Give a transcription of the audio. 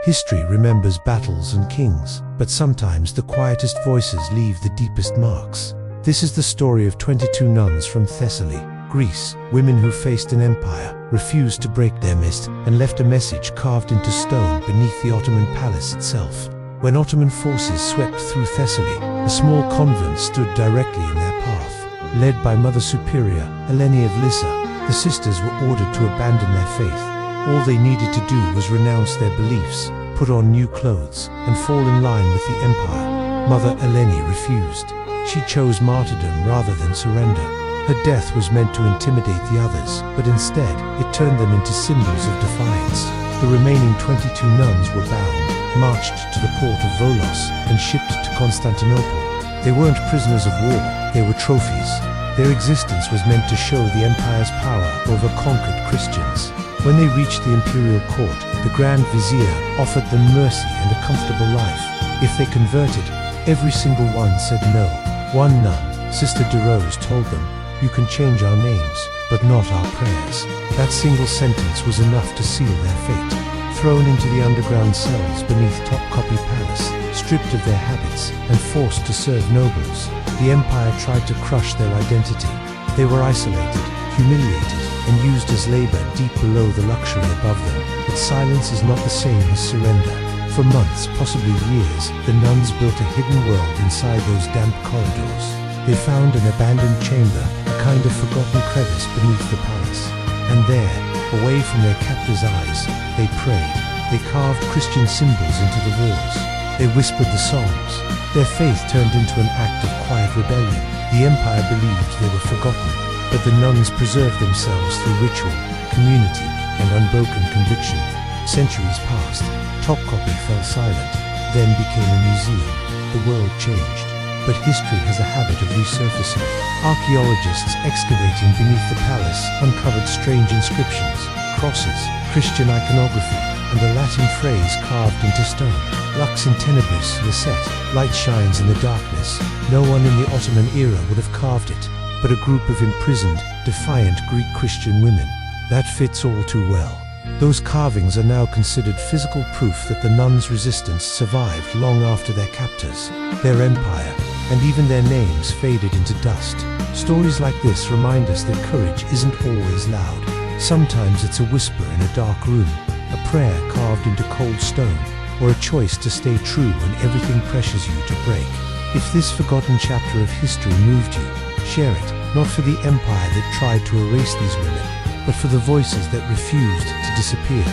History remembers battles and kings, but sometimes the quietest voices leave the deepest marks. This is the story of 22 nuns from Thessaly, Greece, women who faced an empire, refused to break their mist, and left a message carved into stone beneath the Ottoman Palace itself. When Ottoman forces swept through Thessaly, a small convent stood directly in their path. Led by Mother Superior, Eleni of Lissa, the sisters were ordered to abandon their faith. All they needed to do was renounce their beliefs, put on new clothes, and fall in line with the empire. Mother Eleni refused. She chose martyrdom rather than surrender. Her death was meant to intimidate the others, but instead, it turned them into symbols of defiance. The remaining 22 nuns were bound, marched to the port of Volos, and shipped to Constantinople. They weren't prisoners of war, they were trophies. Their existence was meant to show the empire's power over conquered Christians. When they reached the imperial court, the Grand Vizier offered them mercy and a comfortable life. If they converted, every single one said no. One nun, Sister de Rose, told them, "You can change our names, but not our prayers." That single sentence was enough to seal their fate. Thrown into the underground cells beneath Topkapi Palace, stripped of their habits, and forced to serve nobles, the empire tried to crush their identity. They were isolated, humiliated, and used as labor deep below the luxury above them. But silence is not the same as surrender. For months, possibly years, the nuns built a hidden world inside those damp corridors. They found an abandoned chamber, a kind of forgotten crevice beneath the palace. And there, away from their captors' eyes, they prayed. They carved Christian symbols into the walls. They whispered the songs. Their faith turned into an act of quiet rebellion. The empire believed they were forgotten, but the nuns preserved themselves through ritual, community, and unbroken conviction. Centuries passed. Topkapi fell silent, then became a museum. The world changed. But history has a habit of resurfacing. Archaeologists excavating beneath the palace uncovered strange inscriptions, crosses, Christian iconography, and a Latin phrase carved into stone. Lux in tenebris licet, light shines in the darkness. No one in the Ottoman era would have carved it, but a group of imprisoned, defiant Greek Christian women. That fits all too well. Those carvings are now considered physical proof that the nuns' resistance survived long after their captors. Their empire, and even their names, faded into dust. Stories like this remind us that courage isn't always loud. Sometimes it's a whisper in a dark room, a prayer carved into cold stone, or a choice to stay true when everything pressures you to break. If this forgotten chapter of history moved you, share it, not for the empire that tried to erase these women, but for the voices that refused to disappear.